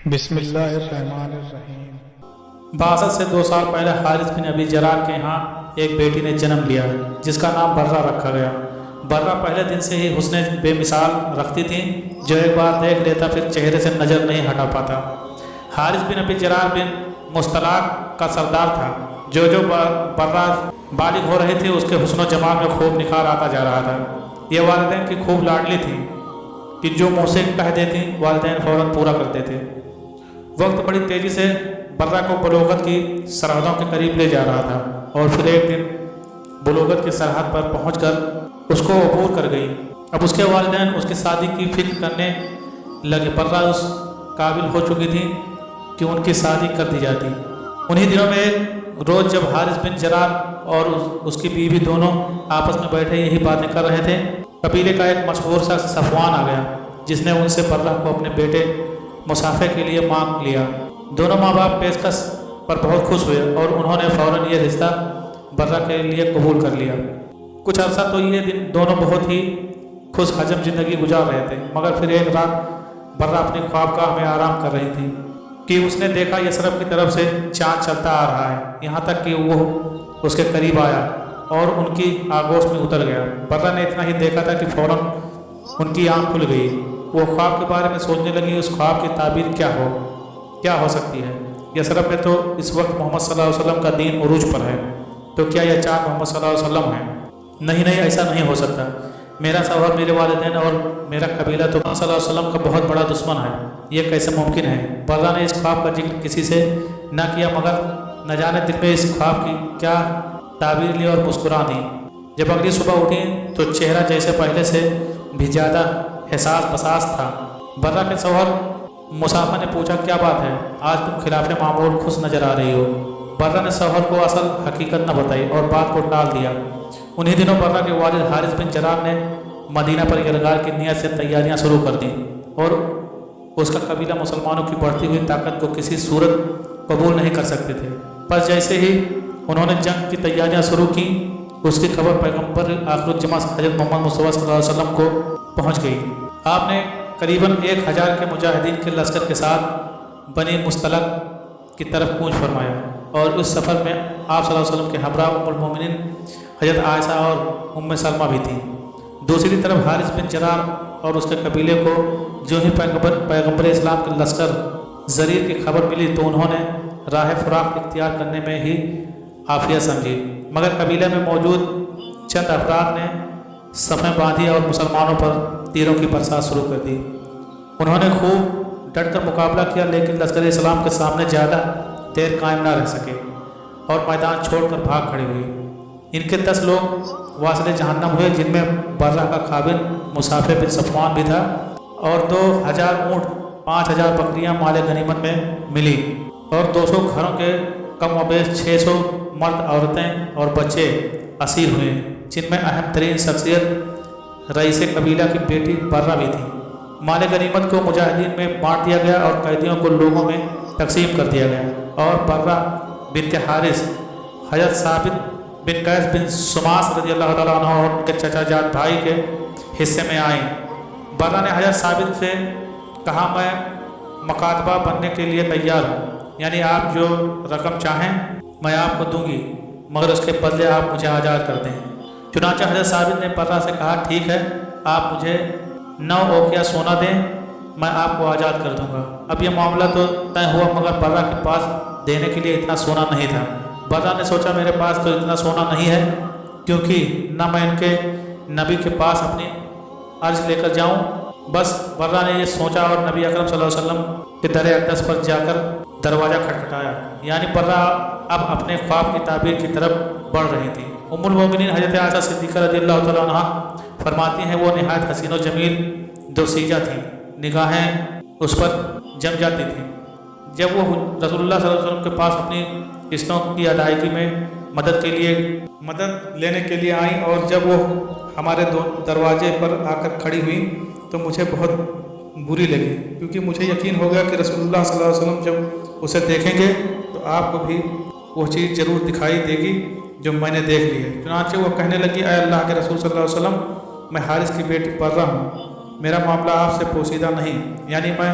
بسم اللہ الرحمن الرحیم۔ بعثت سے 2 سال پہلے حارث بن ابی جرار کے ہاں ایک بیٹی نے جنم لیا جس کا نام برہ رکھا گیا۔ برہ پہلے دن سے ہی حسن بے مثال رکھتی تھی، جو ایک بار دیکھ لیتا پھر چہرے سے نظر نہیں ہٹا پاتا۔ حارث بن ابی جرار بن مستلاق کا سردار تھا۔ جو برہ بالغ ہو رہی تھی اس کے حسن و جمال میں خوب نکھار آتا جا رہا تھا۔ یہ والدین کی خوب لاڈلی تھی کہ جو منہ سے کہہ دیتی والدین فوراً پورا کر دیتے۔ وقت بڑی تیزی سے برہ کو بلوغت کی سرحدوں کے قریب لے جا رہا تھا، اور پھر ایک دن بلوغت کی سرحد پر پہنچ کر اس کو عبور کر گئی۔ اب اس کے والدین اس کی شادی کی فکر کرنے لگے۔ برہ اس قابل ہو چکی تھی کہ ان کی شادی کر دی جاتی۔ انہی دنوں میں ایک روز جب حارث بن جرار اور اس کی بیوی دونوں آپس میں بیٹھے یہی باتیں کر رہے تھے، قبیلے کا ایک مشہور شخص صفوان آ گیا، جس نے ان سے برہ کو اپنے بیٹے مسافے کے لیے مانگ لیا۔ دونوں ماں باپ پیشکش پر بہت خوش ہوئے اور انہوں نے فوراً یہ رشتہ برہ کے لیے قبول کر لیا۔ کچھ عرصہ تو یہ دن دونوں بہت ہی خوش حجم زندگی گزار رہے تھے، مگر پھر ایک رات برہ اپنی خوابگاہ میں آرام کر رہی تھی کہ اس نے دیکھا یثرب کی طرف سے چاند چلتا آ رہا ہے، یہاں تک کہ وہ اس کے قریب آیا اور ان کی آغوش میں اتر گیا۔ برہ نے اتنا ہی دیکھا تھا کہ فوراً ان کی آنکھ کھل گئی۔ وہ خواب کے بارے میں سوچنے لگی، اس خواب کی تعبیر کیا ہو سکتی ہے؟ یثرب میں تو اس وقت محمد صلی اللہ علیہ وسلم کا دین عروج پر ہے، تو کیا یہ چاند محمد صلی اللہ علیہ وسلم ہے؟ نہیں، ایسا نہیں ہو سکتا۔ میرا شوہر، میرے والدین اور میرا قبیلہ تو محمد صلی اللہ علیہ وسلم کا بہت بڑا دشمن ہے، یہ کیسے ممکن ہے؟ برہ نے اس خواب کا ذکر کسی سے نہ کیا، مگر نہ جانے دل میں اس خواب کی کیا تعبیر لی اور مسکرا دی۔ جب اگلی صبح اٹھی تو چہرہ جیسے پہلے سے بھی زیادہ احساس بساس تھا۔ برہ کے شوہر مسافہ نے پوچھا، کیا بات ہے؟ آج تم خلاف معمول خوش نظر آ رہی ہو۔ برہ نے شوہر کو اصل حقیقت نہ بتائی اور بات کو ٹال دیا۔ انہی دنوں برہ کے والد حارث بن جرار نے مدینہ پر یلغار کی نیت سے تیاریاں شروع کر دیں، اور اس کا قبیلہ مسلمانوں کی بڑھتی ہوئی طاقت کو کسی صورت قبول نہیں کر سکتے تھے۔ بس جیسے ہی انہوں نے جنگ کی تیاریاں شروع کی، اس کی خبر پیغمبر آخر الجماع حضرت محمد مصطفیٰ صلی اللہ علیہ وسلم کو پہنچ گئی۔ آپ نے قریباً 1000 کے مجاہدین کے لشکر کے ساتھ بنی مستلق کی طرف کوچ فرمایا، اور اس سفر میں آپ صلی اللہ علیہ وسلم کے ہمراہ ام المومنین حضرت عائشہ اور ام سلمہ بھی تھیں۔ دوسری طرف حارث بن جرار اور اس کے قبیلے کو جو ہی پیغمبر اسلام کے لشکر زریر کی خبر ملی تو انہوں نے راہ فراق اختیار کرنے میں ہی عافیت سمجھی، مگر قبیلے میں موجود چند افراد نے صفیں باندھی اور مسلمانوں پر تیروں کی برسات شروع کر دی۔ انہوں نے خوب ڈٹ کر مقابلہ کیا، لیکن لشکر اسلام کے سامنے زیادہ دیر قائم نہ رہ سکے اور میدان چھوڑ کر بھاگ کھڑے ہوئے۔ ان کے 10 لوگ واصل جہنم ہوئے، جن میں برہ کا خاوند مسافہ بن صفوان بھی تھا، اور 2000 اونٹ، 5000 بکریاں مال غنیمت میں ملی، اور 200 گھروں کے کم و بیش 600 مرد، عورتیں اور بچے اسیر ہوئے، جن میں اہم ترین شخصیت رئیس قبیلہ کی بیٹی برہ بھی تھی۔ مال غنیمت کو مجاہدین میں بانٹ دیا گیا اور قیدیوں کو لوگوں میں تقسیم کر دیا گیا، اور برہ بنت حارث حضرت ثابت بن قیس بن شماس رضی اللہ تعالیٰ عنہ اور ان کے چچا جات بھائی کے حصے میں آئیں۔ برہ نے حضرت ثابت سے کہا، میں مکاتبہ بننے کے لیے تیار ہوں، یعنی آپ جو رقم چاہیں میں آپ کو دوں گی، مگر اس کے بدلے آپ مجھے آزاد کر دیں۔ چنانچہ حضرت ثابت نے برہ سے کہا، ٹھیک ہے، آپ مجھے 9 اوقیہ سونا دیں، میں آپ کو آزاد کر دوں گا۔ اب یہ معاملہ تو طے ہوا، مگر برہ کے پاس دینے کے لیے اتنا سونا نہیں تھا۔ برہ نے سوچا، میرے پاس تو اتنا سونا نہیں ہے، کیونکہ نہ میں ان کے نبی کے پاس اپنی عرض لے کر جاؤں۔ بس برہ نے یہ سوچا اور نبی اکرم صلی اللہ علیہ وسلم کے در اقدس پر جا کر دروازہ کھٹکھٹایا، یعنی برہ اب اپنے خواب کی تعبیر کی طرف بڑھ رہی تھی۔ ام المومنین حضرت عائشہ صدیقہ رضی اللہ تعالیٰ عنہ فرماتی ہیں، وہ نہایت حسین و جمیل دوسیجہ تھیں، نگاہیں اس پر جم جاتی تھیں۔ جب وہ رسول اللہ صلی اللہ علیہ وسلم کے پاس اپنی قسطوں کی ادائیگی میں مدد لینے کے لیے آئیں، اور جب وہ ہمارے دروازے پر آ کر کھڑی ہوئیں تو مجھے بہت بری لگی، کیونکہ مجھے یقین ہو گیا کہ رسول اللہ صلی اللہ علیہ وسلم جب اسے دیکھیں گے تو آپ کو بھی وہ چیز ضرور دکھائی دے گی جو میں نے دیکھ لی ہے۔ چنانچہ وہ کہنے لگی، اے اللہ کے رسول صلی اللہ علیہ وسلم، میں حارث کی بیٹی برہ ہوں، میرا معاملہ آپ سے پوشیدہ نہیں، یعنی میں